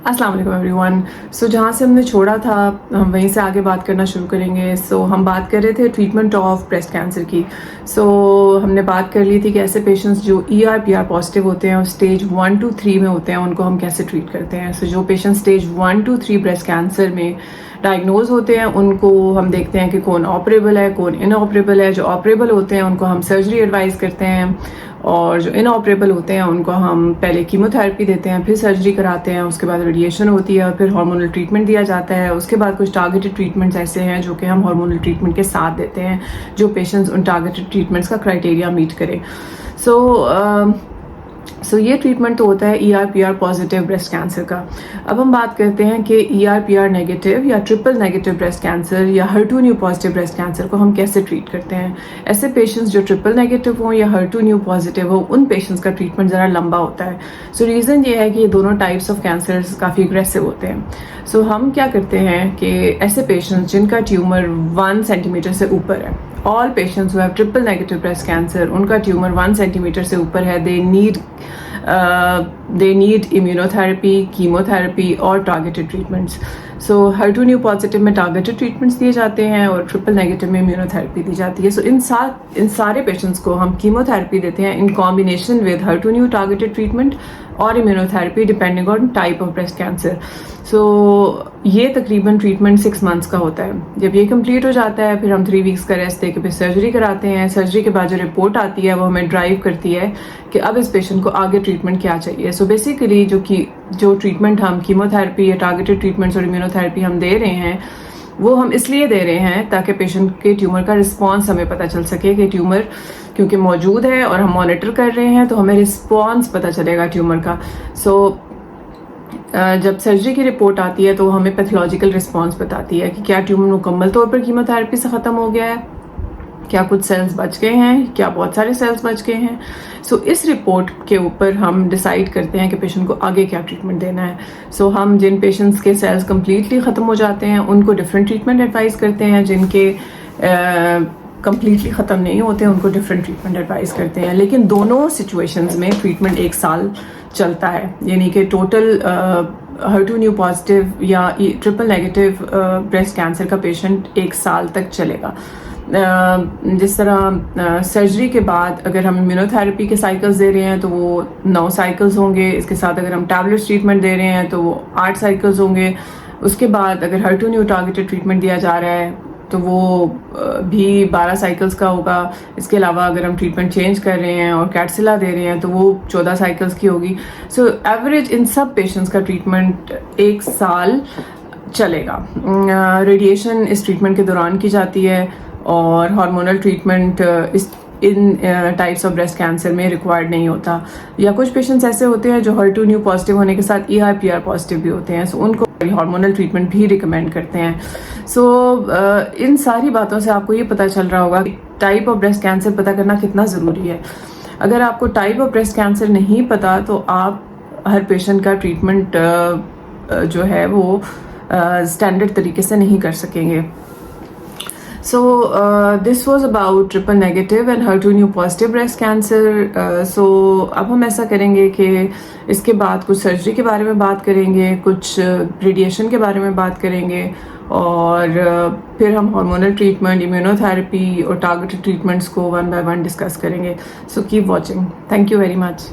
अस्सलाम वालेकुम एवरीवन। जहाँ से हमने छोड़ा था हम वहीं से आगे बात करना शुरू करेंगे। हम बात कर रहे थे ट्रीटमेंट ऑफ ब्रेस्ट कैंसर की। हमने बात कर ली थी कि ऐसे पेशेंट्स जो ER/PR पॉजिटिव होते हैं और स्टेज 1 to 3 में होते हैं उनको हम कैसे ट्रीट करते हैं। जो patient stage 1 to 3 breast cancer में डायग्नोज होते हैं उनको हम देखते हैं कि कौन ऑपरेबल है, कौन इनऑपरेबल है। जो ऑपरेबल होते हैं उनको हम सर्जरी एडवाइस करते हैं और जो इनऑपरेबल होते हैं उनको हम पहले कीमोथेरेपी देते हैं, फिर सर्जरी कराते हैं, उसके बाद रेडिएशन होती है और फिर हार्मोनल ट्रीटमेंट दिया जाता है। उसके बाद कुछ टारगेटेड ट्रीटमेंट्स ऐसे हैं जो कि हम हार्मोनल ट्रीटमेंट के साथ देते हैं जो पेशेंट्स उन टारगेटेड ट्रीटमेंट्स का क्राइटेरिया मीट करें। ये ट्रीटमेंट तो होता है ER/PR पॉजिटिव ब्रेस्ट कैंसर का। अब हम बात करते हैं कि ER/PR नेगेटिव या ट्रिपल नेगेटिव ब्रेस्ट कैंसर या HER2 पॉजिटिव ब्रेस्ट कैंसर को हम कैसे ट्रीट करते हैं। ऐसे पेशेंट्स जो ट्रिपल नेगेटिव हो या HER2 पॉजिटिव हो उन पेशेंट्स का ट्रीटमेंट ज़रा लंबा होता है। रीज़न ये है कि ये दोनों टाइप्स ऑफ कैंसर्स काफ़ी अग्रेसिव होते हैं। हम क्या करते हैं कि ऐसे पेशेंट्स जिनका ट्यूमर 1 सेंटीमीटर से ऊपर है, all patients who have triple negative breast cancer उनका ट्यूमर 1 सेंटीमीटर से ऊपर है, they need immunotherapy, chemotherapy और targeted treatments. HER2 पॉजिटिव में टारगेटेड ट्रीटमेंट्स दिए जाते हैं और ट्रिपल नेगेटिव में इम्यूनोथेरेपी दी जाती है। इन सारे पेशेंट्स को हम कीमोथेरेपी देते हैं in combination with HER2 targeted treatment और immunotherapy depending on type of breast cancer. ये तकरीबन ट्रीटमेंट 6 मंथ्स का होता है। जब ये कंप्लीट हो जाता है फिर हम 3 वीक्स का रेस्ट देकर फिर सर्जरी कराते हैं। सर्जरी के बाद जो रिपोर्ट आती है वो हमें ड्राइव करती है कि अब इस पेशेंट को आगे ट्रीटमेंट क्या चाहिए। बेसिकली जो ट्रीटमेंट हम कीमोथेरेपी या टारगेटेड ट्रीटमेंट्स और इम्यूनोथेरेपी हम दे रहे हैं वो हम इसलिए दे रहे हैं ताकि पेशेंट के ट्यूमर का रिस्पॉन्स हमें पता चल सके कि ट्यूमर क्योंकि मौजूद है और हम मॉनिटर कर रहे हैं तो हमें रिस्पॉन्स पता चलेगा ट्यूमर का। जब सर्जरी की रिपोर्ट आती है तो हमें पैथोलॉजिकल रिस्पॉन्स बताती है कि क्या ट्यूमर मुकम्मल तौर पर कीमोथेरेपी से ख़त्म हो गया है, क्या कुछ सेल्स बच गए हैं, क्या बहुत सारे सेल्स बच गए हैं। इस रिपोर्ट के ऊपर हम डिसाइड करते हैं कि पेशेंट को आगे क्या ट्रीटमेंट देना है। हम जिन पेशेंट्स के सेल्स कम्प्लीटली ख़त्म हो जाते हैं उनको डिफरेंट ट्रीटमेंट एडवाइस करते हैं, जिनके कम्प्लीटली ख़त्म नहीं होते उनको डिफरेंट ट्रीटमेंट एडवाइस करते हैं। लेकिन दोनों सिचुएशंस में ट्रीटमेंट 1 साल चलता है, यानी कि टोटल HER2 पॉजिटिव या ट्रिपल नेगेटिव ब्रेस्ट कैंसर का पेशेंट 1 साल तक चलेगा। जिस तरह सर्जरी के बाद अगर हम इम्यूनोथेरेपी के साइकिल्स दे रहे हैं तो वो 9 साइकिल्स होंगे। इसके साथ अगर हम टैबलेट्स ट्रीटमेंट दे रहे हैं तो वो 8 साइकिल्स होंगे। उसके बाद अगर HER2 टारगेटेड ट्रीटमेंट दिया जा रहा है तो वो भी 12 साइकिल्स का होगा। इसके अलावा अगर हम ट्रीटमेंट चेंज कर रहे हैं और कैटसिला दे रहे हैं तो वो 14 साइकिल्स की होगी। एवरेज इन सब पेशेंट्स का ट्रीटमेंट 1 साल चलेगा। रेडिएशन इस ट्रीटमेंट के दौरान की जाती है और hormonal treatment in types of breast cancer में रिक्वायर्ड नहीं होता। या कुछ पेशेंट्स ऐसे होते हैं जो HER2 पॉजिटिव होने के साथ ER/PR पॉजिटिव भी होते हैं, उनको हार्मोनल ट्रीटमेंट भी रिकमेंड करते हैं। इन सारी बातों से आपको ये पता चल रहा होगा कि टाइप ऑफ ब्रेस्ट कैंसर पता करना कितना ज़रूरी है। अगर आपको टाइप ऑफ ब्रेस्ट कैंसर नहीं पता तो आप हर पेशेंट का ट्रीटमेंट जो है वो स्टैंडर्ड तरीके से नहीं कर सकेंगे। This was about triple negative and HER2 positive breast cancer. अब हम ऐसा करेंगे कि इसके बाद कुछ सर्जरी के बारे में बात करेंगे, कुछ रेडिएशन के बारे में बात करेंगे और फिर हम हार्मोनल ट्रीटमेंट, इम्यूनोथेरेपी और टारगेटेड ट्रीटमेंट्स को 1 by 1 डिस्कस करेंगे। Keep watching. Thank you very much.